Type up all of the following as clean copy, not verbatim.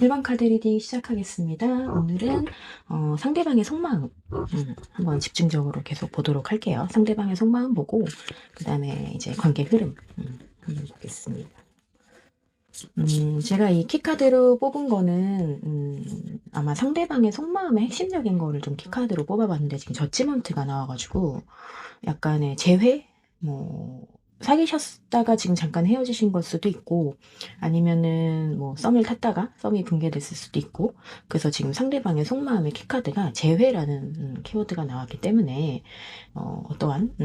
일반 카드 리딩 시작하겠습니다. 오늘은 상대방의 속마음 한번 집중적으로 계속 보도록 할게요. 상대방의 속마음 보고 그 다음에 이제 관계 흐름 한번 보겠습니다. 제가 이 키카드로 뽑은 거는 아마 상대방의 속마음의 핵심적인 거를 좀 키카드로 뽑아봤는데 지금 저지먼트가 나와가지고 약간의 재회? 뭐 사귀셨다가 지금 잠깐 헤어지신 걸 수도 있고 아니면은 뭐 썸을 탔다가 썸이 붕괴됐을 수도 있고 그래서 지금 상대방의 속마음의 키카드가 재회라는 키워드가 나왔기 때문에 어떠한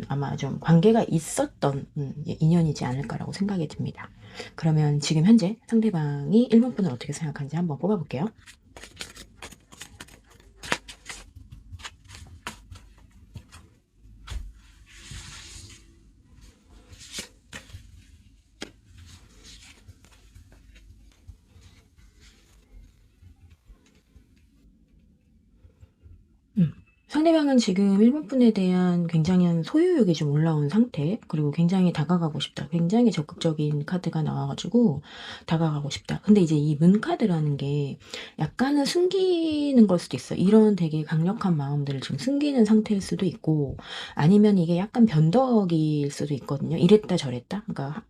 아마 좀 관계가 있었던 인연이지 않을까라고 생각이 듭니다. 그러면 지금 현재 상대방이 1번분을 어떻게 생각하는지 한번 뽑아볼게요. 상대방은 지금 1번분에 대한 굉장한 소유욕이 좀 올라온 상태, 그리고 굉장히 다가가고 싶다. 굉장히 적극적인 카드가 나와가지고 다가가고 싶다. 근데 이제 이 문카드라는 게 약간은 숨기는 걸 수도 있어. 이런 되게 강력한 마음들을 지금 숨기는 상태일 수도 있고 아니면 이게 약간 변덕일 수도 있거든요. 이랬다 저랬다. 그러니까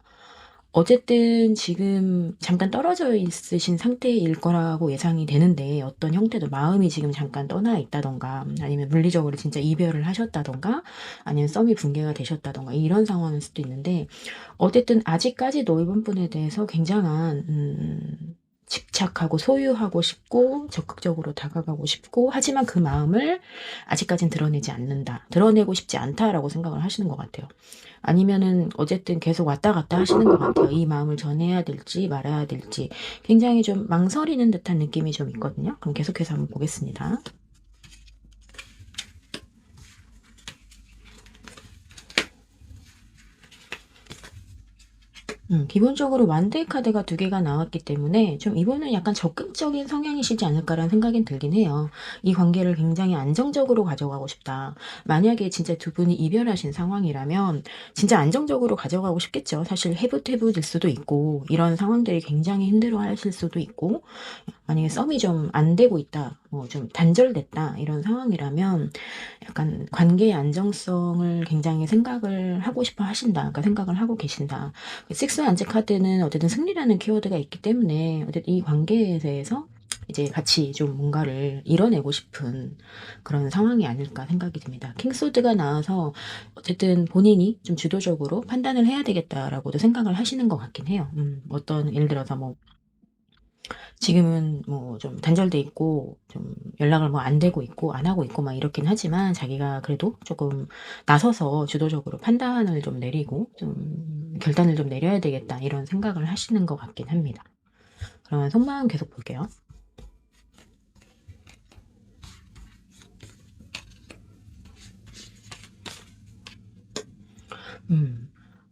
어쨌든 지금 잠깐 떨어져 있으신 상태일 거라고 예상이 되는데 어떤 형태도 마음이 지금 잠깐 떠나 있다던가 아니면 물리적으로 진짜 이별을 하셨다던가 아니면 썸이 붕괴가 되셨다던가 이런 상황일 수도 있는데 어쨌든 아직까지도 이번 분에 대해서 굉장한 집착하고 소유하고 싶고 적극적으로 다가가고 싶고 하지만 그 마음을 아직까진 드러내지 않는다. 드러내고 싶지 않다라고 생각을 하시는 것 같아요. 아니면은 어쨌든 계속 왔다 갔다 하시는 것 같아요. 이 마음을 전해야 될지 말아야 될지 굉장히 좀 망설이는 듯한 느낌이 좀 있거든요. 그럼 계속해서 한번 보겠습니다. 기본적으로 완대 카드가 두 개가 나왔기 때문에 좀 이분은 약간 적극적인 성향이시지 않을까라는 생각이 들긴 해요. 이 관계를 굉장히 안정적으로 가져가고 싶다. 만약에 진짜 두 분이 이별하신 상황이라면 진짜 안정적으로 가져가고 싶겠죠. 사실 해부태부 될 수도 있고 이런 상황들이 굉장히 힘들어 하실 수도 있고 만약에 썸이 좀 안 되고 있다, 뭐 좀 단절됐다 이런 상황이라면 약간 관계의 안정성을 굉장히 생각을 하고 싶어 하신다. 그러니까 생각을 하고 계신다. 식스 안제 카드는 어쨌든 승리라는 키워드가 있기 때문에 어쨌든 이 관계에 대해서 이제 같이 좀 뭔가를 이뤄내고 싶은 그런 상황이 아닐까 생각이 듭니다. 킹소드가 나와서 어쨌든 본인이 좀 주도적으로 판단을 해야 되겠다라고도 생각을 하시는 것 같긴 해요. 어떤 예를 들어서 뭐 지금은 뭐 좀 단절돼 있고 좀 연락을 뭐 안 되고 있고 안 하고 있고 막 이렇긴 하지만 자기가 그래도 조금 나서서 주도적으로 판단을 좀 내리고 좀 결단을 좀 내려야 되겠다 이런 생각을 하시는 것 같긴 합니다. 그러면 속마음 계속 볼게요.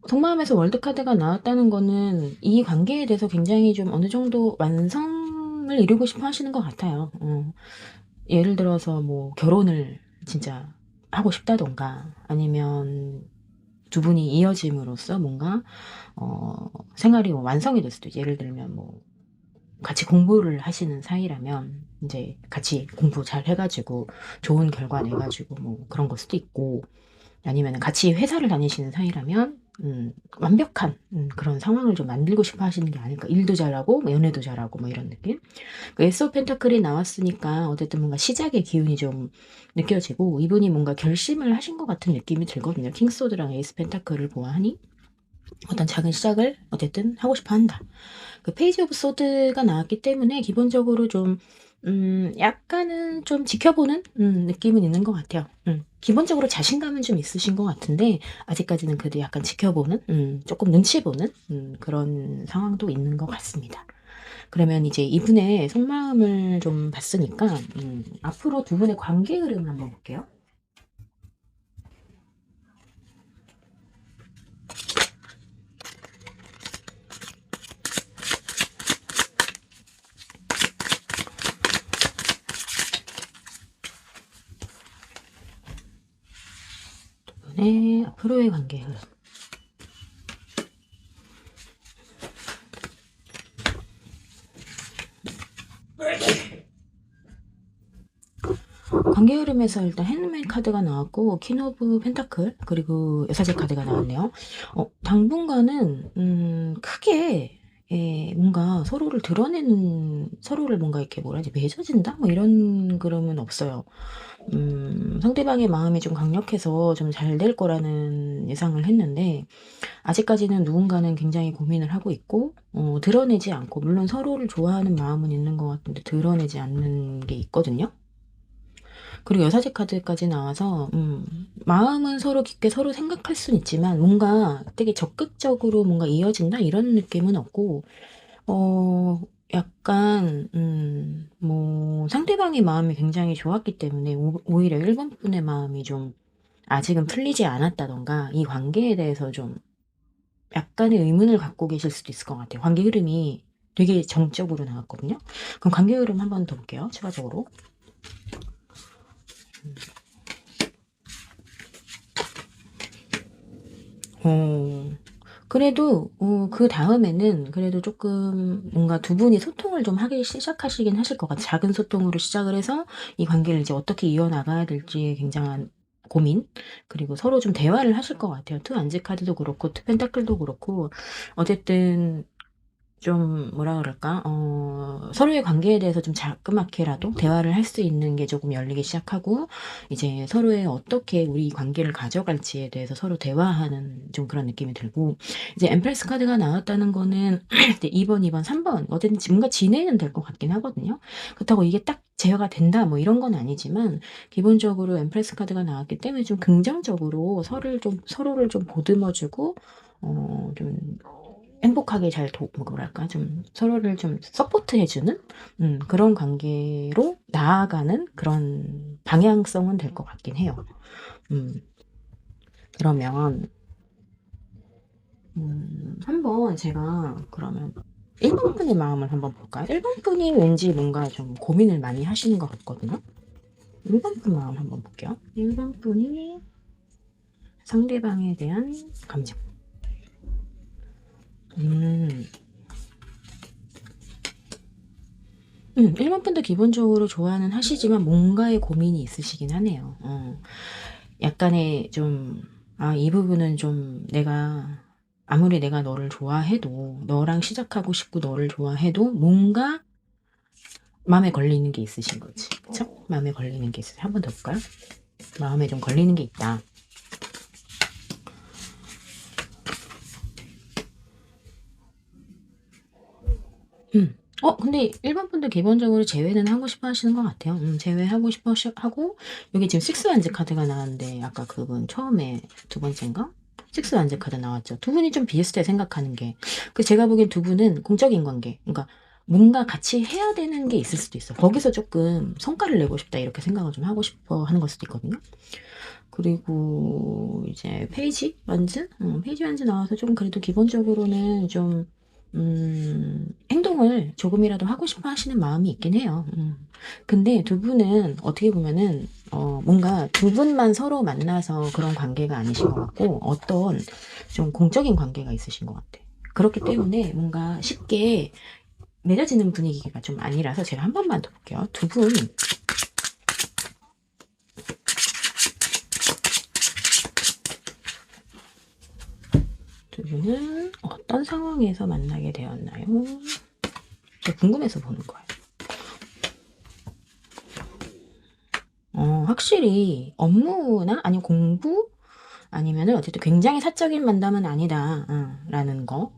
속마음에서 월드카드가 나왔다는 거는 이 관계에 대해서 굉장히 좀 어느 정도 완성을 이루고 싶어 하시는 것 같아요. 예를 들어서 뭐 결혼을 진짜 하고 싶다던가 아니면 두 분이 이어짐으로써 뭔가 생활이 뭐 완성이 될 수도 있죠. 예를 들면 뭐 같이 공부를 하시는 사이라면 이제 같이 공부 잘 해가지고 좋은 결과 내가지고 뭐 그런 걸 수도 있고 아니면 같이 회사를 다니시는 사이라면 완벽한 그런 상황을 좀 만들고 싶어 하시는 게 아닐까. 일도 잘하고 뭐 연애도 잘하고 뭐 이런 느낌. 그 에스 오브 펜타클이 나왔으니까 어쨌든 뭔가 시작의 기운이 좀 느껴지고 이분이 뭔가 결심을 하신 것 같은 느낌이 들거든요. 킹소드랑 에이스 펜타클을 보아하니 어떤 작은 시작을 어쨌든 하고 싶어 한다. 그 페이지 오브 소드가 나왔기 때문에 기본적으로 좀 약간은 좀 지켜보는 느낌은 있는 것 같아요. 기본적으로 자신감은 좀 있으신 것 같은데 아직까지는 그래도 약간 지켜보는 조금 눈치 보는 그런 상황도 있는 것 같습니다. 그러면 이제 이분의 속마음을 좀 봤으니까 앞으로 두 분의 관계 흐름을 한번 볼게요. 두 분의 앞으로의 관계 흐름. 관계 흐름에서 일단 핸드메이드 카드가 나왔고 퀸 오브 펜타클 그리고 여사제 카드가 나왔네요. 당분간은 크게 뭔가 서로를 드러내는 서로를 뭔가 이렇게 뭐라 하지 맺어진다? 뭐 이런 그림은 없어요. 상대방의 마음이 좀 강력해서 좀 잘 될 거라는 예상을 했는데 아직까지는 누군가는 굉장히 고민을 하고 있고 드러내지 않고 물론 서로를 좋아하는 마음은 있는 것 같은데 드러내지 않는 게 있거든요. 그리고 여사제 카드까지 나와서 마음은 서로 깊게 서로 생각할 순 있지만 뭔가 되게 적극적으로 뭔가 이어진다 이런 느낌은 없고 약간 뭐 상대방의 마음이 굉장히 좋았기 때문에 오히려 1번 분의 마음이 좀 아직은 풀리지 않았다던가 이 관계에 대해서 좀 약간의 의문을 갖고 계실 수도 있을 것 같아요. 관계 흐름이 되게 정적으로 나왔거든요. 그럼 관계 흐름 한 번 더 볼게요. 추가적으로. 그래도 그 다음에는 그래도 조금 뭔가 두 분이 소통을 좀 하기 시작하시긴 하실 것 같아요. 작은 소통으로 시작을 해서 이 관계를 이제 어떻게 이어나가야 될지 굉장한 고민 그리고 서로 좀 대화를 하실 것 같아요. 투 안지 카드도 그렇고 투 펜타클도 그렇고 어쨌든 좀 뭐라 그럴까 서로의 관계에 대해서 좀 자그맣게라도 대화를 할 수 있는 게 조금 열리기 시작하고 이제 서로의 어떻게 우리 관계를 가져갈지에 대해서 서로 대화하는 좀 그런 느낌이 들고 이제 엠프레스 카드가 나왔다는 거는 이제 2번, 2번, 3번 어쨌든 뭔가 진행은 될 것 같긴 하거든요. 그렇다고 이게 딱 제어가 된다 뭐 이런 건 아니지만 기본적으로 엠프레스 카드가 나왔기 때문에 좀 긍정적으로 서로를 좀 보듬어주고 좀 행복하게 잘 뭐랄까 좀 서로를 좀 서포트해주는 그런 관계로 나아가는 그런 방향성은 될 것 같긴 해요. 그러면 한번 제가 그러면 1번 분의 마음을 한번 볼까요? 1번 분이 왠지 뭔가 좀 고민을 많이 하시는 것 같거든요. 1번 분 마음 한번 볼게요. 1번 분이 상대방에 대한 감정. 1번 분도 기본적으로 좋아는 하시지만 뭔가의 고민이 있으시긴 하네요. 약간의 좀, 이 부분은 좀 아무리 내가 너를 좋아해도, 너랑 시작하고 싶고 너를 좋아해도 뭔가 마음에 걸리는 게 있으신 거지. 그쵸? 마음에 걸리는 게 있어요. 한 번 더 볼까요? 마음에 좀 걸리는 게 있다. 근데 1번 분들 기본적으로 제외는 하고 싶어 하시는 것 같아요. 제외하고 싶어 하고, 여기 지금 식스 완즈 카드가 나왔는데, 아까 그분 처음에 두 번째인가? 식스 완즈 카드 나왔죠. 두 분이 좀 비슷해 생각하는 게. 제가 보기엔 두 분은 공적인 관계, 그러니까 뭔가 같이 해야 되는 게 있을 수도 있어. 거기서 조금 성과를 내고 싶다 이렇게 생각을 좀 하고 싶어 하는 걸 수도 있거든요. 그리고 이제 페이지 완즈? 페이지 완즈 나와서 좀 그래도 기본적으로는 좀 행동을 조금이라도 하고 싶어 하시는 마음이 있긴 해요. 근데 두 분은 어떻게 보면은 뭔가 두 분만 서로 만나서 그런 관계가 아니신 것 같고 어떤 좀 공적인 관계가 있으신 것 같아. 그렇기 때문에 뭔가 쉽게 맺어지는 분위기가 좀 아니라서 제가 한 번만 더 볼게요. 두 분은 어떤 상황에서 만나게 되었나요? 제가 궁금해서 보는 거예요. 확실히 업무나 아니면 공부 아니면은 어쨌든 굉장히 사적인 만남은 아니다 라는 거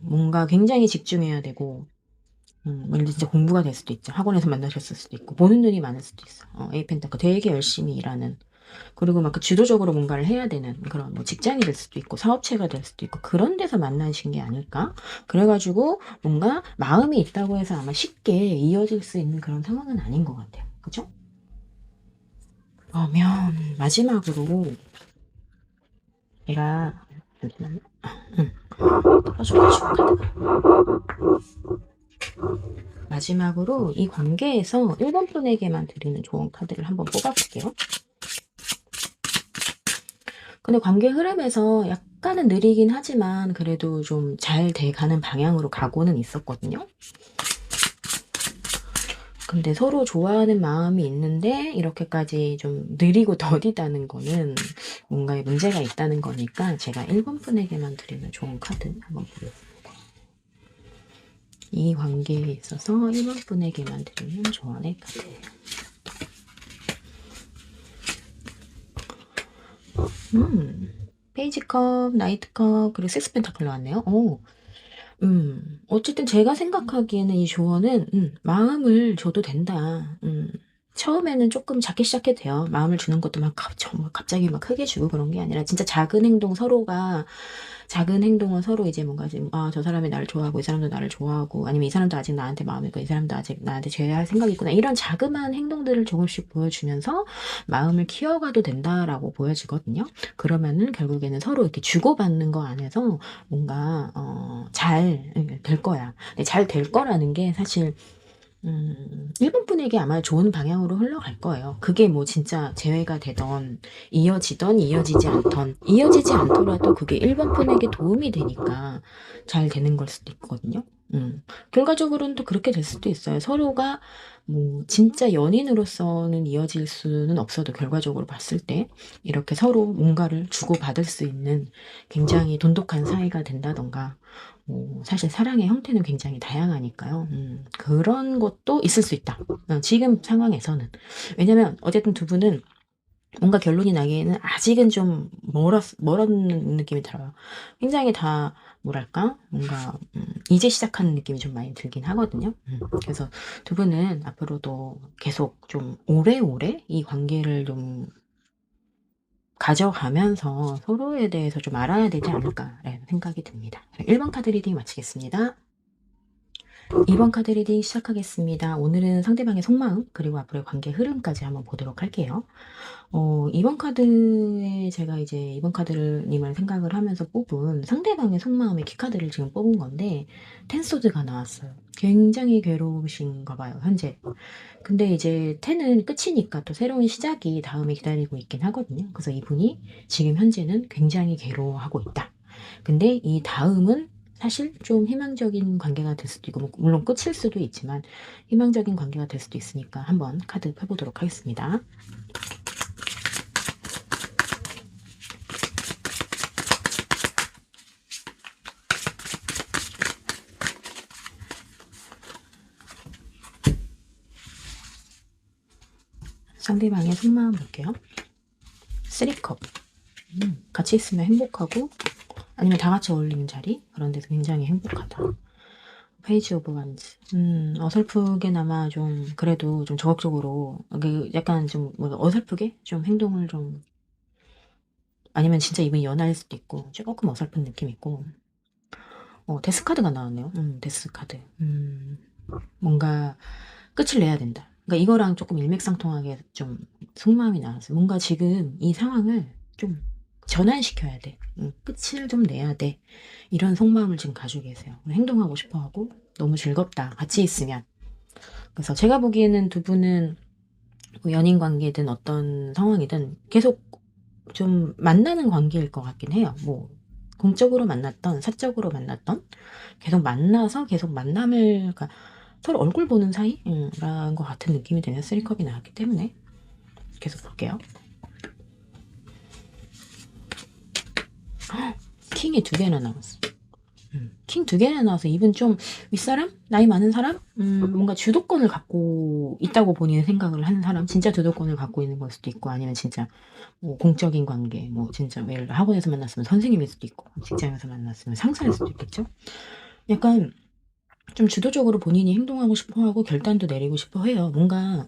뭔가 굉장히 집중해야 되고 뭐 진짜 공부가 될 수도 있죠. 학원에서 만나셨을 수도 있고 보는 눈이 많을 수도 있어. 에이펜타클 되게 열심히 일하는 그리고 막 그 주도적으로 뭔가를 해야 되는 그런 뭐 직장이 될 수도 있고 사업체가 될 수도 있고 그런 데서 만나신 게 아닐까? 그래가지고 뭔가 마음이 있다고 해서 아마 쉽게 이어질 수 있는 그런 상황은 아닌 것 같아요. 그죠? 그러면 마지막으로 제가 잠시만요. 떨어져가지고 카드가 마지막으로 이 관계에서 1번 분에게만 드리는 좋은 카드를 한번 뽑아볼게요. 근데 관계 흐름에서 약간은 느리긴 하지만 그래도 좀 잘 돼가는 방향으로 가고는 있었거든요. 근데 서로 좋아하는 마음이 있는데 이렇게까지 좀 느리고 더디다는 거는 뭔가에 문제가 있다는 거니까 제가 1번 분에게만 드리는 좋은 카드 한번 보겠습니다. 이 관계에 있어서 1번 분에게만 드리는 조언의 카드예요. 페이지 컵, 나이트 컵, 그리고 식스 펜타클 나왔네요. 어쨌든 제가 생각하기에는 이 조언은, 마음을 줘도 된다. 처음에는 조금 작게 시작해도 돼요. 마음을 주는 것도 막 갑자기 막 크게 주고 그런 게 아니라 진짜 작은 행동 서로가 작은 행동은 서로 이제 뭔가 지금 저 사람이 나를 좋아하고 이 사람도 나를 좋아하고 아니면 이 사람도 아직 나한테 마음이 있고 이 사람도 아직 나한테 제외할 생각이 있구나 이런 자그마한 행동들을 조금씩 보여주면서 마음을 키워가도 된다라고 보여지거든요. 그러면은 결국에는 서로 이렇게 주고받는 거 안에서 뭔가 잘 될 거야. 잘 될 거라는 게 사실 일본 분에게 아마 좋은 방향으로 흘러갈 거예요. 그게 뭐 진짜 재회가 되던, 이어지지 않더라도 그게 일본 분에게 도움이 되니까 잘 되는 걸 수도 있거든요. 결과적으로는 또 그렇게 될 수도 있어요. 서로가 뭐 진짜 연인으로서는 이어질 수는 없어도 결과적으로 봤을 때 이렇게 서로 뭔가를 주고받을 수 있는 굉장히 돈독한 사이가 된다던가 사실 사랑의 형태는 굉장히 다양하니까요. 그런 것도 있을 수 있다. 지금 상황에서는. 왜냐면 어쨌든 두 분은 뭔가 결론이 나기에는 아직은 좀 멀은 느낌이 들어요. 굉장히 다 뭐랄까 뭔가 이제 시작하는 느낌이 좀 많이 들긴 하거든요. 그래서 두 분은 앞으로도 계속 좀 오래오래 이 관계를 좀 가져가면서 서로에 대해서 좀 알아야 되지 않을까라는 생각이 듭니다. 1번 카드 리딩 마치겠습니다. 2번 카드 리딩 시작하겠습니다. 오늘은 상대방의 속마음 그리고 앞으로의 관계 흐름까지 한번 보도록 할게요. 2번 카드에 제가 이제 2번 카드님을 생각을 하면서 뽑은 상대방의 속마음의 키카드를 지금 뽑은 건데 텐소드가 나왔어요. 굉장히 괴로우신가 봐요, 현재. 근데 이제 텐은 끝이니까 또 새로운 시작이 다음에 기다리고 있긴 하거든요. 그래서 이분이 지금 현재는 굉장히 괴로워하고 있다. 근데 이 다음은 사실 좀 희망적인 관계가 될 수도 있고, 물론 끝일 수도 있지만 희망적인 관계가 될 수도 있으니까 한번 카드 펴보도록 하겠습니다. 상대방의 속마음 볼게요. 3컵. 같이 있으면 행복하고 아니면 다 같이 어울리는 자리 그런 데서 굉장히 행복하다. 페이지 오브 완즈. 어설프게나마 좀 그래도 좀 적극적으로 약간 좀 어설프게 좀 행동을 좀 아니면 진짜 이분이 연하일 수도 있고 조금 어설픈 느낌 있고 데스 카드가 나왔네요. 데스 카드. 뭔가 끝을 내야 된다. 그러니까 이거랑 조금 일맥상통하게 좀 속마음이 나왔어요. 뭔가 지금 이 상황을 좀 전환시켜야 돼. 끝을 좀 내야 돼. 이런 속마음을 지금 가지고 계세요. 행동하고 싶어 하고 너무 즐겁다. 같이 있으면. 그래서 제가 보기에는 두 분은 뭐 연인 관계든 어떤 상황이든 계속 좀 만나는 관계일 것 같긴 해요. 뭐 공적으로 만났던 사적으로 만났던 계속 만나서 계속 만남을 그러니까 서로 얼굴 보는 사이라는 것 같은 느낌이 드네요. 3컵이 나왔기 때문에 계속 볼게요. 킹이 2개나 나왔어. 킹 2개나 나와서 이분 좀 윗사람? 나이 많은 사람? 뭔가 주도권을 갖고 있다고 본인은 생각을 하는 사람? 진짜 주도권을 갖고 있는 걸 수도 있고 아니면 진짜 뭐 공적인 관계 뭐 진짜 예를 들어 학원에서 만났으면 선생님일 수도 있고 직장에서 만났으면 상사일 수도 있겠죠? 약간 좀 주도적으로 본인이 행동하고 싶어 하고 결단도 내리고 싶어 해요. 뭔가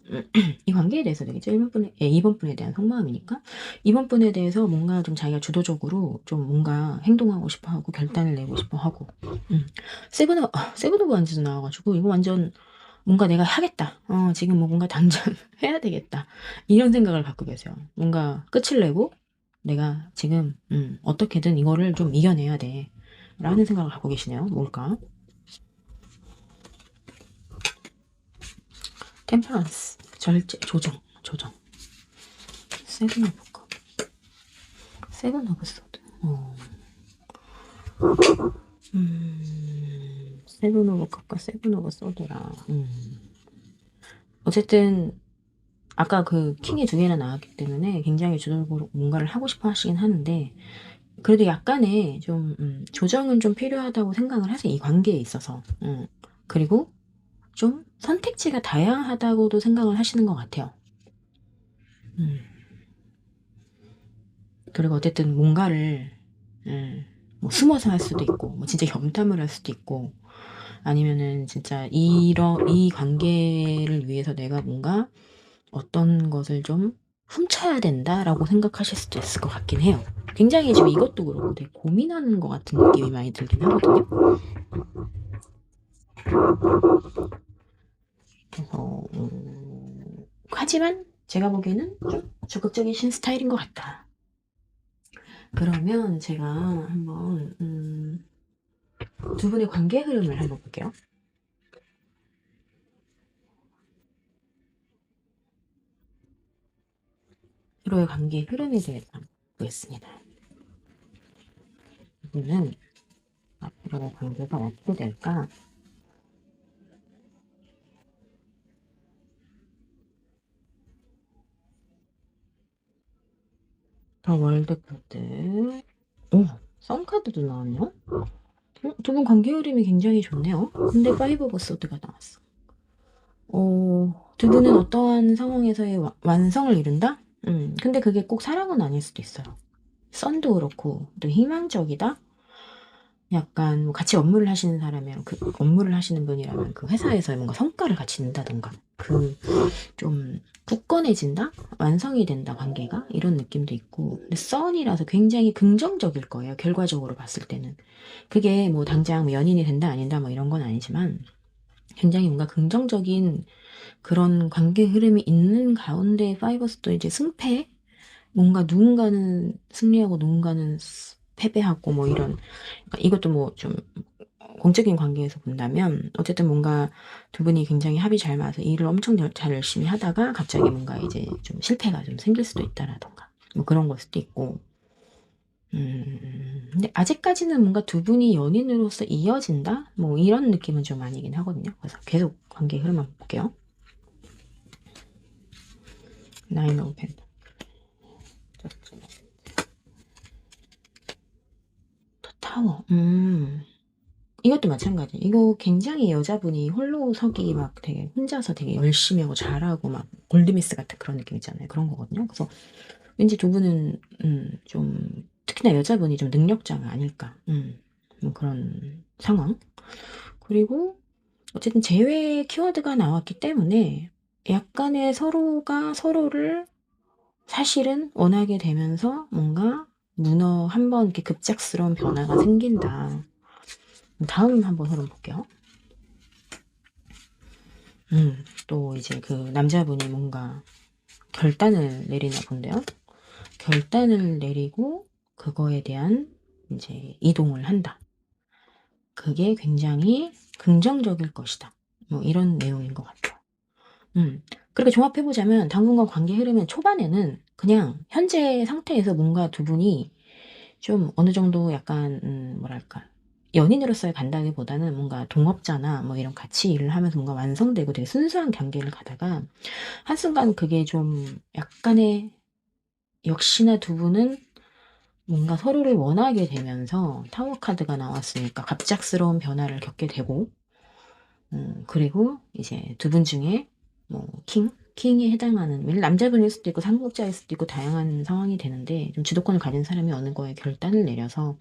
이 관계에 대해서 되겠죠. 2번 분에 대한 속마음이니까 2번 분에 대해서 뭔가 좀 자기가 주도적으로 좀 뭔가 행동하고 싶어 하고 결단을 내고 싶어 하고 세븐 오브 완즈도 나와가지고 이거 완전 뭔가 내가 하겠다. 지금 뭐 뭔가 당장 해야 되겠다. 이런 생각을 갖고 계세요. 뭔가 끝을 내고 내가 지금 어떻게든 이거를 좀 이겨내야 돼. 라는 생각을 갖고 계시네요. 뭘까? 템퍼런스, 절제, 조정. 세븐 오브 컵. 세븐 오브 소드. 세븐 오브 컵과 세븐 오브 소드라. 어쨌든 아까 그 킹이 두 개나 나왔기 때문에 굉장히 주도적으로 뭔가를 하고 싶어 하시긴 하는데, 그래도 약간의 좀 조정은 좀 필요하다고 생각을 하세요. 이 관계에 있어서. 그리고 좀 선택지가 다양하다고도 생각을 하시는 것 같아요. 음. 그리고 어쨌든 뭔가를 뭐 숨어서 할 수도 있고, 뭐 진짜 염탐을 할 수도 있고, 아니면은 진짜 이 관계를 위해서 내가 뭔가 어떤 것을 좀 훔쳐야 된다라고 생각하실 수도 있을 것 같긴 해요. 굉장히 지금 이것도 그렇고 되게 고민하는 것 같은 느낌이 많이 들긴 하거든요. 그래서 하지만 제가 보기에는 좀 적극적이신 스타일인 것 같다. 그러면 제가 한번 두 분의 관계 흐름을 한번 볼게요. 서로의 관계 흐름에 대해서 한번 보겠습니다. 두 분은 앞으로의 관계가 어떻게 될까? 더 월드 카드. 오, 썬 카드도 나왔네요. 두 분 관계 흐름이 굉장히 좋네요. 근데 파이브 오브 소드가 나왔어. 두 분은 어떠한 상황에서의 완성을 이룬다? 근데 그게 꼭 사랑은 아닐 수도 있어요. 썬도 그렇고, 또 희망적이다? 약간 뭐 같이 업무를 하시는 사람이랑 그 업무를 하시는 분이라면 그 회사에서 뭔가 성과를 같이 낸다던가, 그 좀 굳건해진다? 완성이 된다, 관계가? 이런 느낌도 있고. 근데 썬이라서 굉장히 긍정적일 거예요, 결과적으로 봤을 때는. 그게 뭐 당장 뭐 연인이 된다, 아닌다, 뭐 이런 건 아니지만, 굉장히 뭔가 긍정적인 그런 관계 흐름이 있는 가운데 파이버스도 이제 승패? 뭔가 누군가는 승리하고 누군가는 패배하고 뭐 이런, 그러니까 이것도 뭐 좀 공적인 관계에서 본다면 어쨌든 뭔가 두 분이 굉장히 합이 잘 맞아서 일을 엄청 잘 열심히 하다가 갑자기 뭔가 이제 좀 실패가 좀 생길 수도 있다라던가 뭐 그런 걸 수도 있고. 근데 아직까지는 뭔가 두 분이 연인으로서 이어진다? 뭐 이런 느낌은 좀 아니긴 하거든요. 그래서 계속 관계 흐름 한번 볼게요. 나인 오브 펜. 타워. 이것도 마찬가지. 이거 굉장히 여자분이 홀로서기 막 되게 혼자서 되게 열심히 하고 잘하고 막 골드미스 같은 그런 느낌 있잖아요. 그런 거거든요. 그래서 왠지 두 분은 좀 특히나 여자분이 좀 능력자가 아닐까. 뭐 그런 상황. 그리고 어쨌든 제외 키워드가 나왔기 때문에 약간의 서로가 서로를 사실은 원하게 되면서 뭔가 한번 이렇게 급작스러운 변화가 생긴다. 다음 한번 흐름 볼게요. 또 이제 그 남자분이 뭔가 결단을 내리나 본데요. 결단을 내리고 그거에 대한 이제 이동을 한다. 그게 굉장히 긍정적일 것이다. 뭐 이런 내용인 것 같아요. 그렇게 종합해보자면 당분간 관계 흐름은 초반에는 그냥 현재 상태에서 뭔가 두 분이 좀 어느 정도 약간 뭐랄까 연인으로서의 간다기보다는 뭔가 동업자나 뭐 이런 같이 일을 하면서 뭔가 완성되고 되게 순수한 관계를 가다가 한순간 그게 좀 약간의, 역시나 두 분은 뭔가 서로를 원하게 되면서 타워 카드가 나왔으니까 갑작스러운 변화를 겪게 되고, 그리고 이제 두 분 중에 뭐 킹에 해당하는 남자분일 수도 있고 상속자일 수도 있고 다양한 상황이 되는데, 좀 주도권을 가진 사람이 어느 거에 결단을 내려서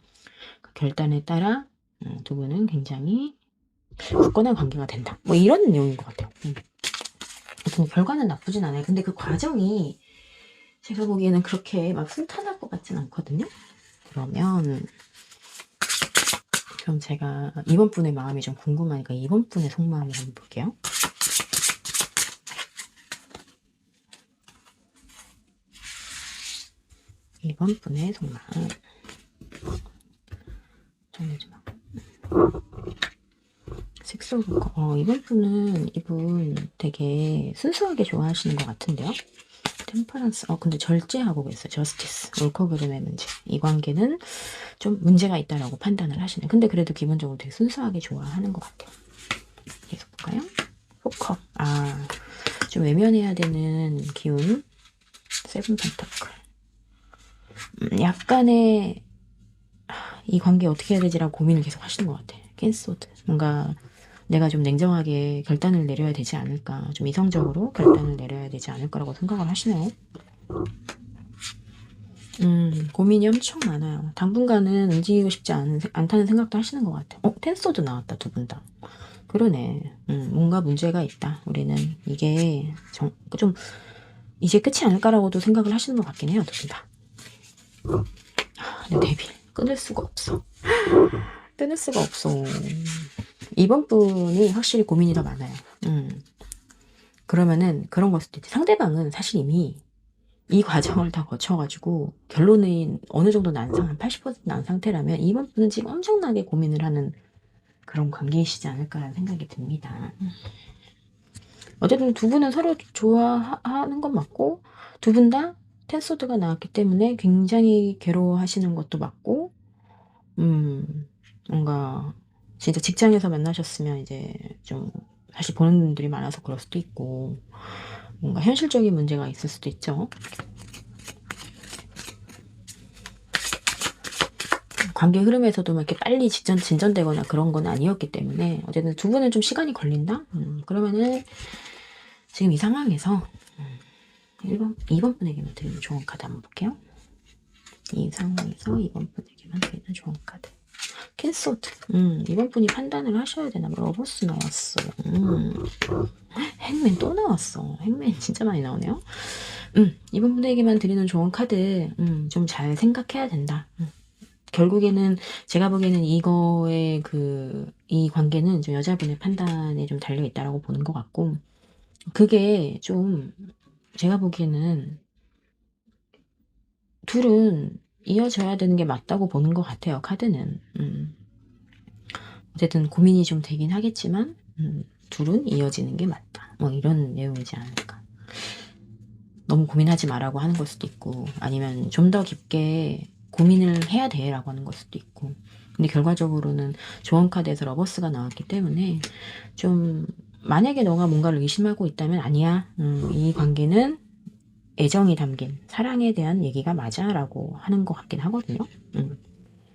그 결단에 따라 두 분은 굉장히 굳건한 관계가 된다. 뭐 이런 내용인 것 같아요. 결과는 나쁘진 않아요. 근데 그 과정이 제가 보기에는 그렇게 막 순탄할 것 같진 않거든요. 그럼 제가 이번 분의 마음이 좀 궁금하니까 이번 분의 속마음을 한번 볼게요. 이번 분의 속마음. 정해주마. 색소부커. 이분 되게 순수하게 좋아하시는 것 같은데요. 템퍼런스. 근데 절제하고 계세요. 저스티스. 옳고 그름의 문제. 이 관계는 좀 문제가 있다라고 판단을 하시네. 근데 그래도 기본적으로 되게 순수하게 좋아하는 것 같아요. 계속 볼까요? 포커. 좀 외면해야 되는 기운. 세븐 펜타클. 약간의 이 관계 어떻게 해야 되지라고 고민을 계속 하시는 것 같아. 캔소드. 뭔가 내가 좀 냉정하게 결단을 내려야 되지 않을까. 좀 이성적으로 결단을 내려야 되지 않을까라고 생각을 하시네요. 고민이 엄청 많아요. 당분간은 움직이고 싶지 않다는 생각도 하시는 것 같아요. 텐소드 나왔다, 두 분 다. 그러네. 뭔가 문제가 있다. 우리는 이게 좀 이제 끝이 아닐까라고도 생각을 하시는 것 같긴 해요, 두 분 다. 근데 데빌 끊을 수가 없어. 끊을 수가 없어. 이번 분이 확실히 고민이 더 많아요. 그러면은 그런 걸 수도 있지. 상대방은 사실 이미 이 과정을 다 거쳐가지고 결론이 어느 정도 한 80% 난 상태라면 이번 분은 지금 엄청나게 고민을 하는 그런 관계이시지 않을까라는 생각이 듭니다. 어쨌든 두 분은 서로 좋아하는 건 맞고 두 분 다 텐소드가 나왔기 때문에 굉장히 괴로워하시는 것도 맞고 뭔가 진짜 직장에서 만나셨으면 이제 좀 사실 보는 분들이 많아서 그럴 수도 있고 뭔가 현실적인 문제가 있을 수도 있죠. 관계 흐름에서도 막 이렇게 빨리 진전되거나 그런 건 아니었기 때문에 어쨌든 두 분은 좀 시간이 걸린다? 그러면은 지금 이 상황에서 2번 분에게만 드리는 좋은 카드 한번 볼게요. 이 상황에서 2번 분에게만 드리는 좋은 카드. 캔소드. 이번 분이 판단을 하셔야 되나? 러버스 나왔어. 행맨 또 나왔어. 행맨 진짜 많이 나오네요. 이번 분에게만 드리는 좋은 카드. 좀 잘 생각해야 된다. 결국에는 제가 보기에는 이거의 이 관계는 좀 여자분의 판단에 좀 달려 있다라고 보는 것 같고, 그게 좀 제가 보기에는 둘은 이어져야 되는 게 맞다고 보는 것 같아요. 카드는. 어쨌든 고민이 좀 되긴 하겠지만 둘은 이어지는 게 맞다. 뭐 이런 내용이지 않을까. 너무 고민하지 말라고 하는 걸 수도 있고 아니면 좀 더 깊게 고민을 해야 돼 라고 하는 걸 수도 있고, 근데 결과적으로는 조언 카드에서 러버스가 나왔기 때문에 좀 만약에 너가 뭔가를 의심하고 있다면 아니야, 이 관계는 애정이 담긴 사랑에 대한 얘기가 맞아 라고 하는 것 같긴 하거든요.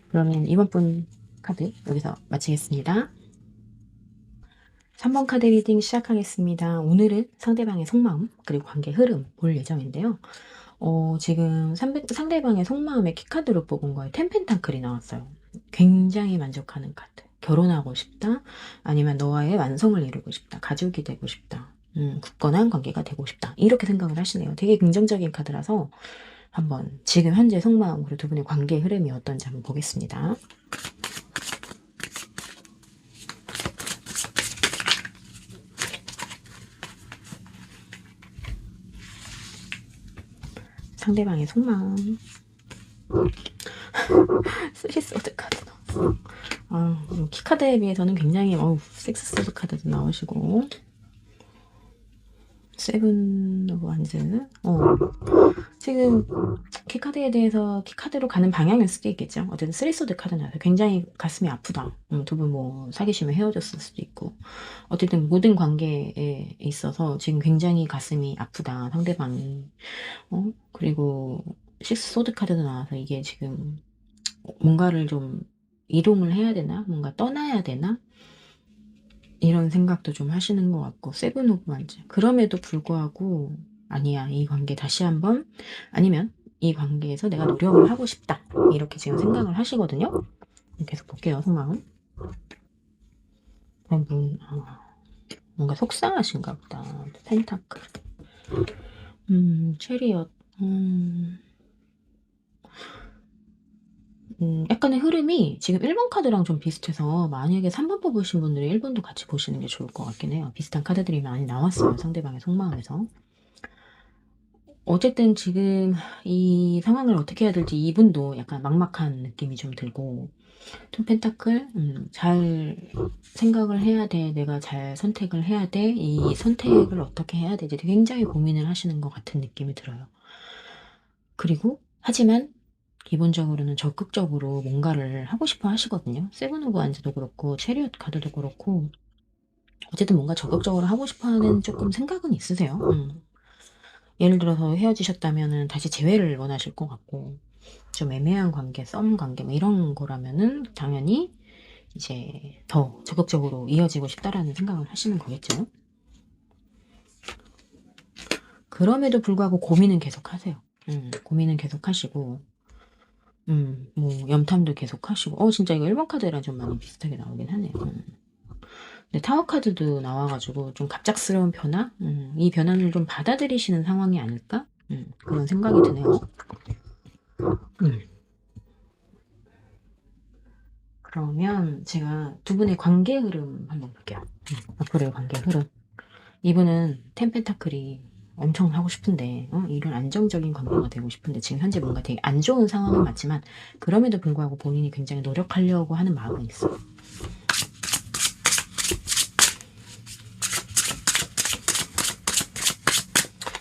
그러면 이번 분 카드 여기서 마치겠습니다. 3번 카드 리딩 시작하겠습니다. 오늘은 상대방의 속마음 그리고 관계 흐름 볼 예정인데요. 지금 상대방의 속마음의 키카드로 뽑은 거예요. 텐펜타클이 나왔어요. 굉장히 만족하는 카드. 결혼하고 싶다. 아니면 너와의 완성을 이루고 싶다. 가족이 되고 싶다. 굳건한 관계가 되고 싶다. 이렇게 생각을 하시네요. 되게 긍정적인 카드라서 한번 지금 현재 속마음 그리고 두 분의 관계 흐름이 어떤지 한번 보겠습니다. 상대방의 속마음. 쓰리소드 카드 나왔어. 키카드에 비해서는 굉장히 섹스소드 카드도 나오시고, 세븐 오브 완즈. 지금 키카드에 대해서 키카드로 가는 방향일 수도 있겠죠. 어쨌든 쓰리소드 카드 나와서 굉장히 가슴이 아프다. 두 분 뭐 사귀시면 헤어졌을 수도 있고, 어쨌든 모든 관계에 있어서 지금 굉장히 가슴이 아프다. 상대방이. 그리고 식스 소드 카드도 나와서 이게 지금 뭔가를 좀 이동을 해야 되나? 뭔가 떠나야 되나? 이런 생각도 좀 하시는 것 같고, 세븐 오브 완즈. 그럼에도 불구하고, 아니야, 이 관계 다시 한번, 아니면 이 관계에서 내가 노력을 하고 싶다. 이렇게 지금 생각을 하시거든요. 계속 볼게요, 속마음. 뭔가 속상하신가 보다. 펜타클. 체리엇. 약간의 흐름이 지금 1번 카드랑 좀 비슷해서 만약에 3번 뽑으신 분들이 1번도 같이 보시는 게 좋을 것 같긴 해요. 비슷한 카드들이 많이 나왔어요. 상대방의 속마음에서. 어쨌든 지금 이 상황을 어떻게 해야 될지 이분도 약간 막막한 느낌이 좀 들고, 좀 펜타클, 잘 생각을 해야 돼. 내가 잘 선택을 해야 돼. 이 선택을 어떻게 해야 되지? 굉장히 고민을 하시는 것 같은 느낌이 들어요. 그리고 하지만 기본적으로는 적극적으로 뭔가를 하고 싶어 하시거든요. 세븐 오브 완즈도 그렇고 체리엇 카드도 그렇고 어쨌든 뭔가 적극적으로 하고 싶어 하는 조금 생각은 있으세요. 예를 들어서 헤어지셨다면은 다시 재회를 원하실 것 같고, 좀 애매한 관계, 썸 관계, 뭐 이런 거라면은 당연히 이제 더 적극적으로 이어지고 싶다라는 생각을 하시는 거겠죠. 그럼에도 불구하고 고민은 계속 하세요. 고민은 계속 하시고, 뭐, 염탐도 계속 하시고, 진짜 이거 1번 카드랑 좀 많이 비슷하게 나오긴 하네요. 근데 타워 카드도 나와가지고 좀 갑작스러운 변화? 이 변화를 좀 받아들이시는 상황이 아닐까? 그런 생각이 드네요. 그러면 제가 두 분의 관계 흐름 한번 볼게요. 앞으로의 관계 흐름. 이분은 템펜타클이 엄청 하고 싶은데, 이런 안정적인 관계가 되고 싶은데, 지금 현재 뭔가 되게 안 좋은 상황은 맞지만, 그럼에도 불구하고 본인이 굉장히 노력하려고 하는 마음은 있어요.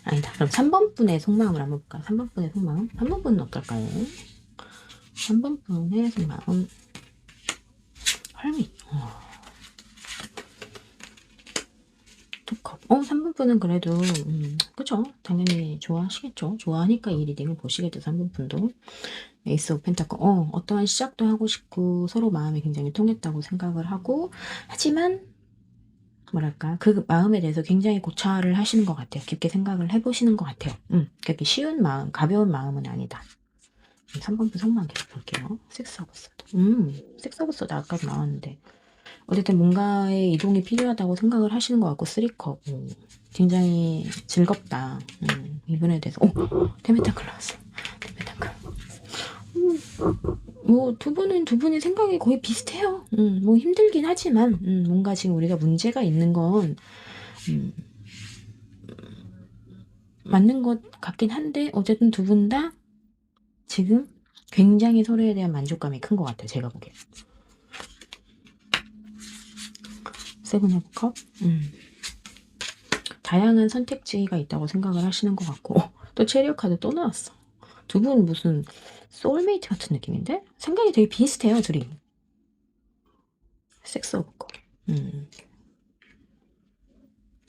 아니다. 그럼 3번 분의 속마음을 한번 볼까요? 3번 분의 속마음? 3번 분은 어떨까요? 3번 분의 속마음. 헐밋. 투컵. 3번 분은 그래도, 그쵸. 당연히 좋아하시겠죠. 좋아하니까 이 리딩을 보시겠죠. 3번 분도. 에이스 오브 펜타클. 어떠한 시작도 하고 싶고, 서로 마음이 굉장히 통했다고 생각을 하고, 하지만, 뭐랄까, 그 마음에 대해서 굉장히 고찰을 하시는 것 같아요. 깊게 생각을 해보시는 것 같아요. 그렇게 쉬운 마음, 가벼운 마음은 아니다. 3번 분 속마음 계속 볼게요. 섹스 오브 소드. 섹스 오브 소드 아까도 나왔는데, 어쨌든 뭔가의 이동이 필요하다고 생각을 하시는 것 같고, 쓰리컵. 굉장히 즐겁다. 이분에 대해서. 테메타클 나왔어. 테메타클. 뭐, 두 분이 생각이 거의 비슷해요. 뭐 힘들긴 하지만, 뭔가 지금 우리가 문제가 있는 건, 맞는 것 같긴 한데, 어쨌든 두 분 다 지금 굉장히 서로에 대한 만족감이 큰 것 같아요. 제가 보기엔. 세븐 오브 컵. 다양한 선택지가 있다고 생각을 하시는 것 같고, 또 체리어 카드 또 나왔어. 두 분 무슨 소울메이트 같은 느낌인데? 생각이 되게 비슷해요, 둘이. 섹스 오브 컵.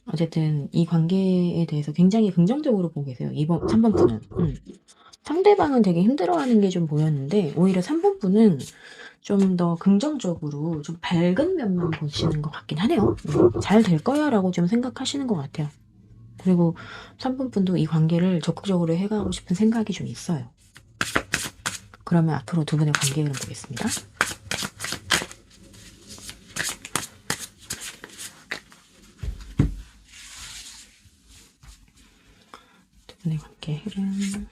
어쨌든 이 관계에 대해서 굉장히 긍정적으로 보고 계세요. 3번 분은. 상대방은 되게 힘들어하는 게 좀 보였는데, 오히려 3번 분은 좀 더 긍정적으로 좀 밝은 면만 보시는 것 같긴 하네요. 잘 될 거야 라고 좀 생각하시는 것 같아요. 그리고 3번 분도 이 관계를 적극적으로 해가고 싶은 생각이 좀 있어요. 그러면 앞으로 두 분의 관계를 보겠습니다. 두 분의 관계 흐름.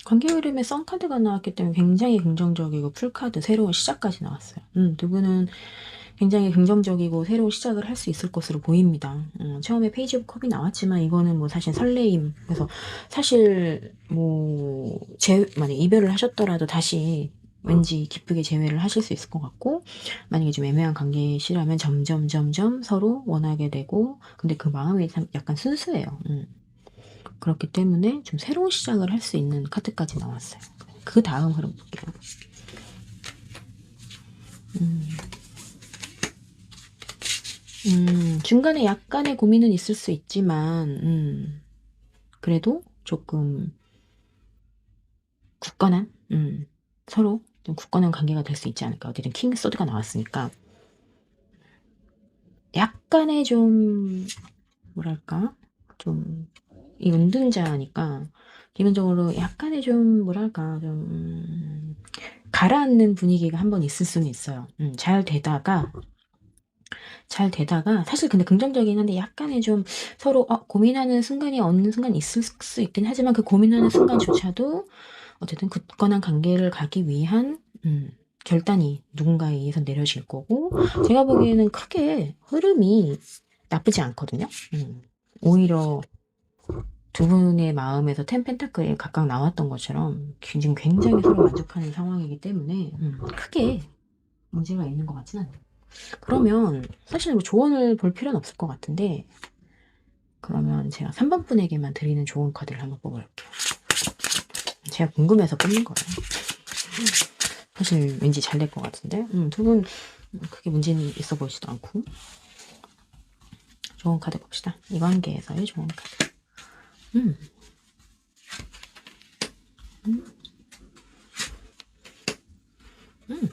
관계 흐름에 썬카드가 나왔기 때문에 굉장히 긍정적이고 풀카드, 새로운 시작까지 나왔어요. 두 분은 굉장히 긍정적이고 새로운 시작을 할 수 있을 것으로 보입니다. 처음에 페이지 오브 컵이 나왔지만 이거는 뭐 사실 설레임. 그래서 사실 뭐 만약 이별을 하셨더라도 다시 왠지 기쁘게 재회를 하실 수 있을 것 같고, 만약에 좀 애매한 관계시라면 점점 서로 원하게 되고, 근데 그 마음이 참 약간 순수해요. 그렇기 때문에 좀 새로운 시작을 할 수 있는 카드까지 나왔어요. 그 다음 흐름 볼게요. 중간에 약간의 고민은 있을 수 있지만, 그래도 조금 굳건한, 서로 좀 굳건한 관계가 될 수 있지 않을까. 어쨌든 킹 소드가 나왔으니까. 약간의 좀, 뭐랄까, 좀, 이 은둔자니까, 기본적으로 약간의 좀, 뭐랄까, 좀, 가라앉는 분위기가 한번 있을 수는 있어요. 잘 되다가, 사실 근데 긍정적이긴 한데 약간의 좀 서로 고민하는 순간이 어느 순간 있을 수 있긴 하지만 그 고민하는 순간조차도 어쨌든 굳건한 관계를 가기 위한 결단이 누군가에 의해서 내려질 거고, 제가 보기에는 크게 흐름이 나쁘지 않거든요. 오히려 두 분의 마음에서 텐 펜타클이 각각 나왔던 것처럼 지금 굉장히 서로 만족하는 상황이기 때문에 크게 문제가 있는 것 같지는 않아요. 그러면 사실 뭐 조언을 볼 필요는 없을 것 같은데, 그러면 제가 3번 분에게만 드리는 조언 카드를 한번 뽑아볼게요. 제가 궁금해서 뽑는 거예요. 사실 왠지 잘 될 것 같은데. 두 분 크게 문제는 있어 보이지도 않고. 좋은 카드 봅시다. 이 관계에서의 좋은 카드. 음. 음. 음.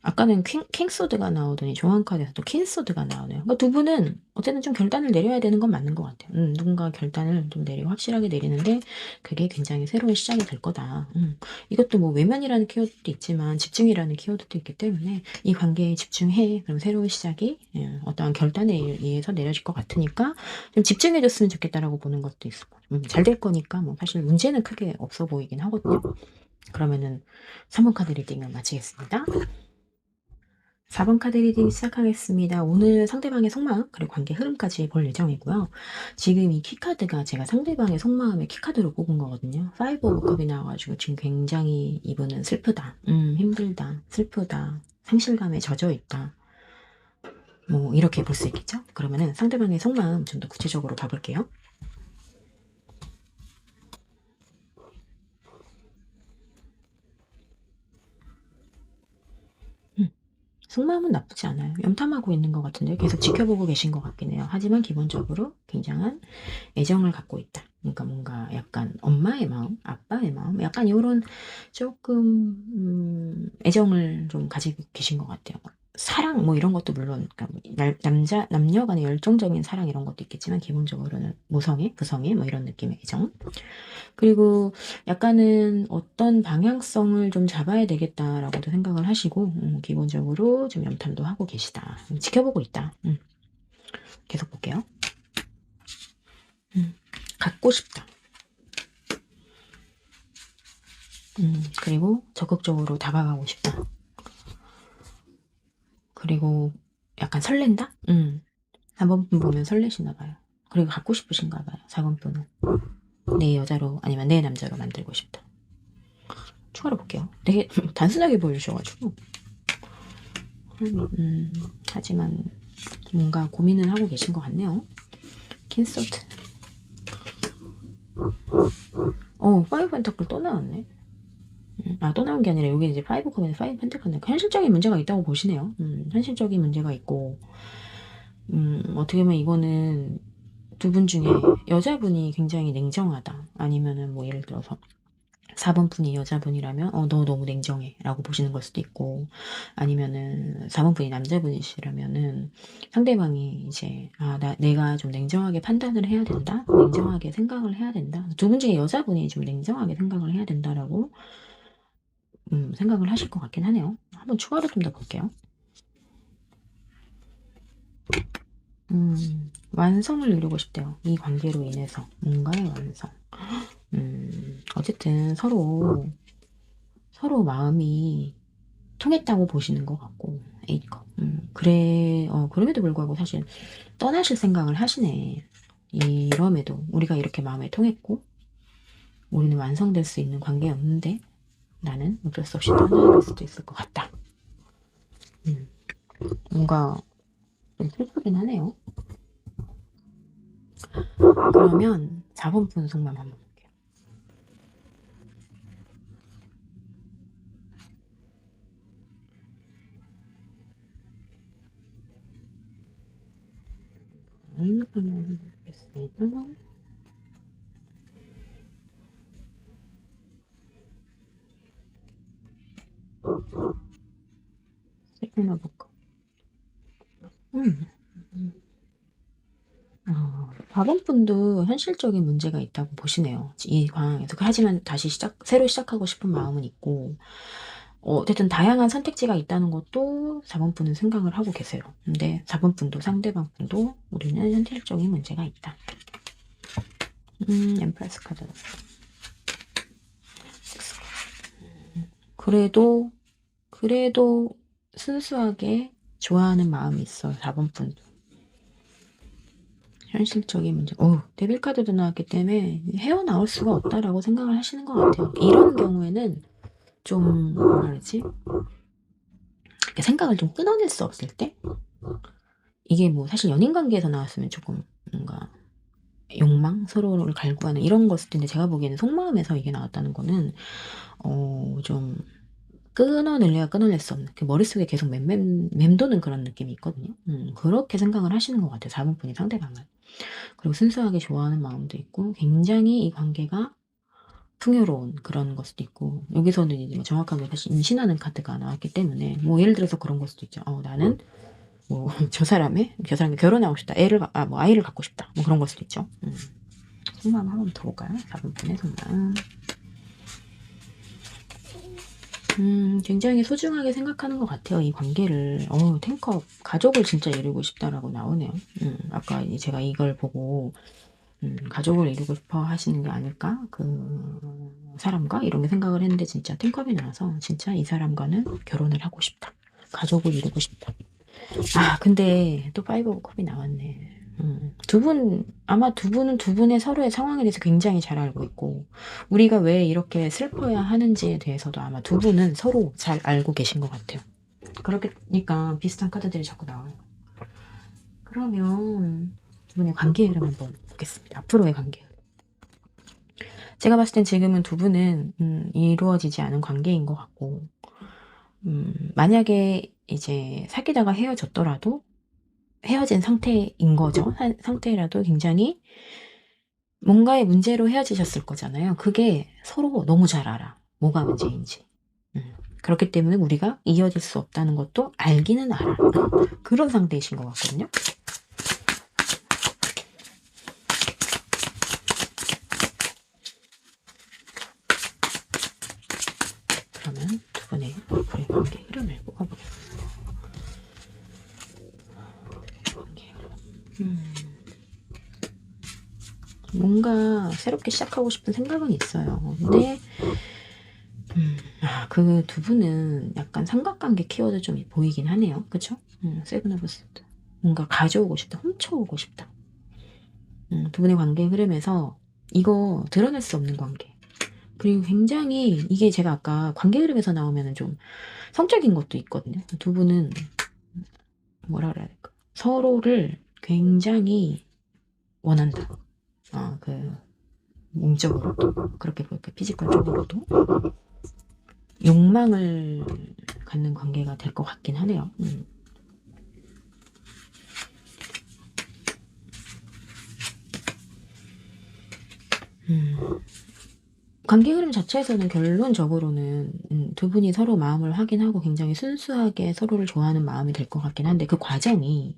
아까는 킹소드가 나오더니 좋은 카드에서 또 퀸소드가 나오네요. 그러니까 두 분은 어쨌든 좀 결단을 내려야 되는 건 맞는 것 같아요. 누군가 결단을 좀 내리고 확실하게 내리는데 그게 굉장히 새로운 시작이 될 거다. 이것도 뭐 외면이라는 키워드도 있지만 집중이라는 키워드도 있기 때문에 이 관계에 집중해. 그럼 새로운 시작이 어떠한 결단에 의해서 내려질 것 같으니까 좀 집중해줬으면 좋겠다라고 보는 것도 있을 거예요. 잘 될 거니까 뭐 사실 문제는 크게 없어 보이긴 하거든요. 그러면은 3번 카드 리딩을 마치겠습니다. 4번 카드 리딩 시작하겠습니다. 오늘 상대방의 속마음 그리고 관계 흐름까지 볼 예정이고요. 지금 이 키카드가 제가 상대방의 속마음의 키카드로 뽑은 거거든요. 5 오브 컵이 나와가지고 지금 굉장히 이분은 슬프다, 힘들다, 슬프다, 상실감에 젖어있다, 뭐 이렇게 볼 수 있겠죠. 그러면은 상대방의 속마음 좀 더 구체적으로 봐볼게요. 속마음은 나쁘지 않아요. 염탐하고 있는 것 같은데 계속 지켜보고 계신 것 같긴 해요. 하지만 기본적으로 굉장한 애정을 갖고 있다. 그러니까 뭔가 약간 엄마의 마음, 아빠의 마음, 약간 이런 조금 애정을 좀 가지고 계신 것 같아요. 사랑 뭐 이런 것도 물론 그러니까 남녀 간의 열정적인 사랑 이런 것도 있겠지만 기본적으로는 모성애, 부성애 뭐 이런 느낌의 애정. 그리고 약간은 어떤 방향성을 좀 잡아야 되겠다라고도 생각을 하시고 기본적으로 좀 염탐도 하고 계시다. 지켜보고 있다. 계속 볼게요. 갖고 싶다. 그리고 적극적으로 다가가고 싶다. 그리고 약간 설렌다? 4번분 보면 설레시나 봐요. 그리고 갖고 싶으신가 봐요. 4번분은. 내 여자로 아니면 내 남자로 만들고 싶다. 추가로 볼게요. 되게 단순하게 보여주셔가지고. 하지만 뭔가 고민을 하고 계신 것 같네요. 킨소트. 파이브 펜타클 또 나왔네. 또 나온 게 아니라 여기 이제 파이브 컵에서 파이브 펜타클은 현실적인 문제가 있다고 보시네요. 현실적인 문제가 있고, 어떻게 보면 이거는 두 분 중에 여자분이 굉장히 냉정하다. 아니면은 뭐 예를 들어서 4번 분이 여자분이라면 너 너무 냉정해 라고 보시는 걸 수도 있고, 아니면은 4번 분이 남자분이시라면은 상대방이 이제 내가 좀 냉정하게 판단을 해야 된다, 냉정하게 생각을 해야 된다. 두 분 중에 여자분이 좀 냉정하게 생각을 해야 된다라고 생각을 하실 것 같긴 하네요. 한번 추가로 좀 더 볼게요. 완성을 이루고 싶대요. 이 관계로 인해서 뭔가의 완성. 어쨌든 서로 마음이 통했다고 보시는 것 같고, A컵. 그럼에도 불구하고 사실 떠나실 생각을 하시네. 이럼에도 우리가 이렇게 마음에 통했고, 우리는 완성될 수 있는 관계였는데, 나는 어쩔 수 없이 떠나야 될 수도 있을 것 같다. 뭔가 좀 슬프긴 하네요. 그러면 4번 분석만 한번 볼게요. 한번 보겠습니다. 세분화 볼까? 4번 분도 현실적인 문제가 있다고 보시네요. 이 상황에서. 하지만 다시 새로 시작하고 싶은 마음은 있고, 어쨌든 다양한 선택지가 있다는 것도 4번 분은 생각을 하고 계세요. 근데 4번 분도 상대방 분도 우리는 현실적인 문제가 있다. 엠프레스 카드. 그래도 순수하게 좋아하는 마음이 있어요. 4번 분도. 현실적인 문제. 데빌 카드도 나왔기 때문에 헤어나올 수가 없다라고 생각을 하시는 것 같아요. 이런 경우에는 좀 뭐라 그러지? 생각을 좀 끊어낼 수 없을 때? 이게 뭐 사실 연인 관계에서 나왔으면 조금 뭔가 욕망? 서로를 갈구하는 이런 것일 텐데 제가 보기에는 속마음에서 이게 나왔다는 거는 좀 끊어낼래야 끊어낼 수 없는 그 머릿속에 계속 맴도는 그런 느낌이 있거든요. 그렇게 생각을 하시는 것 같아요. 4번분이 상대방을. 그리고 순수하게 좋아하는 마음도 있고 굉장히 이 관계가 풍요로운 그런 걸 수도 있고 여기서는 이제 뭐 정확하게 사실 임신하는 카드가 나왔기 때문에 뭐 예를 들어서 그런 걸 수도 있죠. 나는 뭐 저 사람이 결혼하고 싶다. 뭐 아이를 갖고 싶다. 뭐 그런 걸 수도 있죠. 속마음 한번 더 볼까요? 4번분의 속마음. 굉장히 소중하게 생각하는 것 같아요. 이 관계를. 탱컵 가족을 진짜 이루고 싶다라고 나오네요. 아까 제가 이걸 보고 가족을 이루고 싶어 하시는 게 아닐까? 그 사람과 이런 게 생각을 했는데 진짜 탱컵이 나와서 진짜 이 사람과는 결혼을 하고 싶다. 가족을 이루고 싶다. 근데 또 파이브 오브 컵이 나왔네. 아마 두 분은 두 분의 서로의 상황에 대해서 굉장히 잘 알고 있고, 우리가 왜 이렇게 슬퍼야 하는지에 대해서도 아마 두 분은 서로 잘 알고 계신 것 같아요. 그러니까 비슷한 카드들이 자꾸 나와요. 그러면 두 분의 관계 흐름 한번 보겠습니다. 앞으로의 관계 흐름. 제가 봤을 땐 지금은 두 분은 이루어지지 않은 관계인 것 같고, 만약에 이제 사귀다가 헤어졌더라도 헤어진 상태인 거죠. 상태라도 굉장히 뭔가의 문제로 헤어지셨을 거잖아요. 그게 서로 너무 잘 알아. 뭐가 문제인지. 그렇기 때문에 우리가 이어질 수 없다는 것도 알기는 알아. 그런 상태이신 것 같거든요. 그러면 두 분의 앞으로의 관계 흐름을 뽑아보겠습니다. 관계 흐름. 뭔가 새롭게 시작하고 싶은 생각은 있어요. 근데 그 두 분은 약간 삼각관계 키워드 좀 보이긴 하네요. 그쵸? 세븐 오브 소드. 뭔가 가져오고 싶다. 훔쳐오고 싶다. 두 분의 관계 흐름에서 이거 드러낼 수 없는 관계. 그리고 굉장히 이게 제가 아까 관계 흐름에서 나오면 좀 성적인 것도 있거든요. 두 분은 뭐라 그래야 될까? 서로를 굉장히 원한다. 몸적으로도 그렇게 볼까 피지컬적으로도 욕망을 갖는 관계가 될 것 같긴 하네요. 관계 흐름 자체에서는 결론적으로는 두 분이 서로 마음을 확인하고 굉장히 순수하게 서로를 좋아하는 마음이 될 것 같긴 한데 그 과정이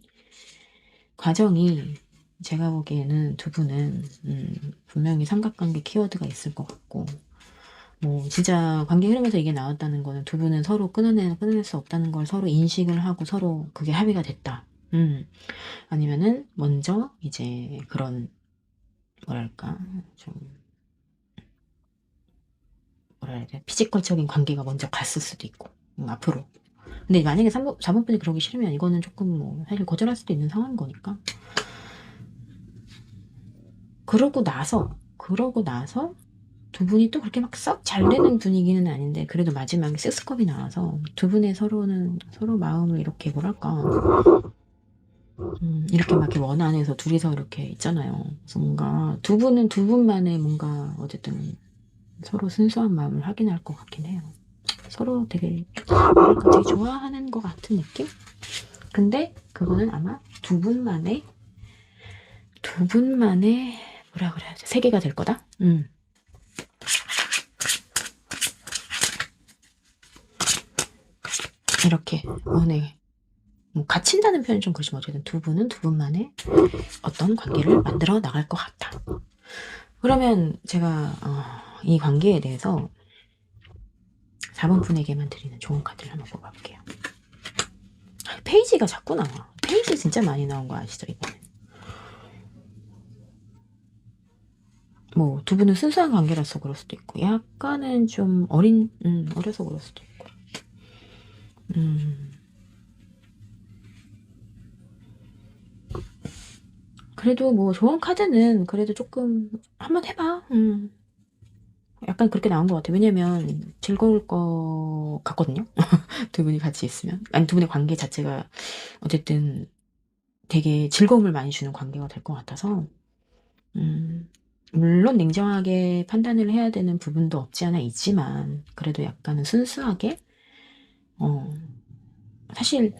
제가 보기에는 두 분은 분명히 삼각관계 키워드가 있을 것 같고 뭐 진짜 관계 흐름에서 이게 나왔다는 거는 두 분은 서로 끊어낼 수 없다는 걸 서로 인식을 하고 서로 그게 합의가 됐다. 아니면은 먼저 이제 그런 뭐랄까 좀 뭐라 해야 돼 피지컬적인 관계가 먼저 갔을 수도 있고 앞으로. 근데 만약에 4번분이 그러기 싫으면 이거는 조금 뭐 사실 거절할 수도 있는 상황인 거니까. 그러고 나서 두 분이 또 그렇게 막 썩 잘 되는 분위기는 아닌데 그래도 마지막에 식스컵이 나와서 두 분의 서로 마음을 이렇게 뭐랄까 이렇게 막 이렇게 원 안에서 둘이서 이렇게 있잖아요. 그래서 뭔가 두 분은 두 분만의 뭔가 어쨌든 서로 순수한 마음을 확인할 것 같긴 해요. 서로 되게 뭐랄까 되게 좋아하는 것 같은 느낌? 근데 그거는 아마 두 분만의 뭐라 그래야지 세계가 될 거다. 이렇게 뭐 갇힌다는 표현이 좀 그렇지만 어쨌든 두 분은 두 분만의 어떤 관계를 만들어 나갈 것 같다. 그러면 제가 이 관계에 대해서 4번 분에게만 드리는 좋은 카드를 한번 뽑아볼게요. 페이지가 자꾸 나와. 페이지 진짜 많이 나온 거 아시죠 이번에? 뭐 두 분은 순수한 관계라서 그럴 수도 있고 약간은 좀 어려서 그럴 수도 있고 그래도 뭐 좋은 카드는 그래도 조금 한번 해봐. 약간 그렇게 나온 것 같아요. 왜냐면 즐거울 것 같거든요. 두 분이 같이 있으면. 아니 두 분의 관계 자체가 어쨌든 되게 즐거움을 많이 주는 관계가 될 것 같아서 물론 냉정하게 판단을 해야 되는 부분도 없지 않아 있지만 그래도 약간은 순수하게 어 사실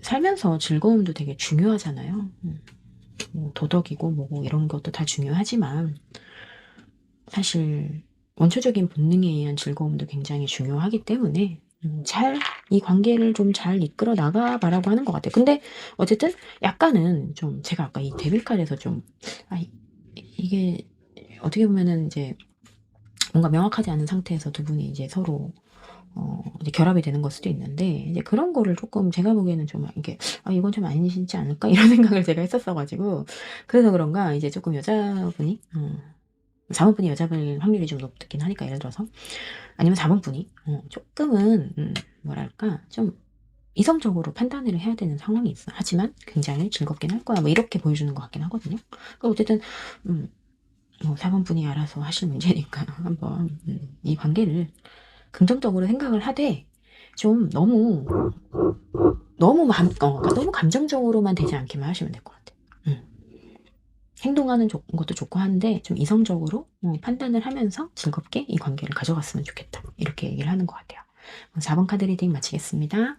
살면서 즐거움도 되게 중요하잖아요. 뭐 도덕이고 뭐고 이런 것도 다 중요하지만 사실 원초적인 본능에 의한 즐거움도 굉장히 중요하기 때문에 잘 이 관계를 좀 잘 이끌어 나가 봐라고 하는 것 같아요. 근데 어쨌든 약간은 좀 제가 아까 이 데빌 카드에서 좀 아 이게 어떻게 보면은 이제 뭔가 명확하지 않은 상태에서 두 분이 이제 서로 이제 결합이 되는 걸 수도 있는데 이제 그런 거를 쪼끔 제가 보기에는 좀 이게 '아 이건 좀 아니시지 않을까?' 이런 생각을 제가 했었어 가지고 그래서 그런가 이제 쪼끔 여자분이 자문분이 여자분일 확률이 좀 높긴 하니까 예를 들어서 아니면 자문분이 쪼끔은 뭐랄까 좀 이성적으로 판단을 해야 되는 상황이 있어. 하지만 굉장히 즐겁긴 할 거야. 뭐 이렇게 보여주는 것 같긴 하거든요. 그러니까 어쨌든 음 뭐 사번분이 알아서 하실 문제니까 한번 이 관계를 긍정적으로 생각을 하되 좀 너무 그러니까 너무 감정적으로만 되지 않게만 하시면 될 것 같아요. 음. 행동하는 것도 좋고 한데 좀 이성적으로 판단을 하면서 즐겁게 이 관계를 가져갔으면 좋겠다. 이렇게 얘기를 하는 것 같아요. 4번 카드 리딩 마치겠습니다.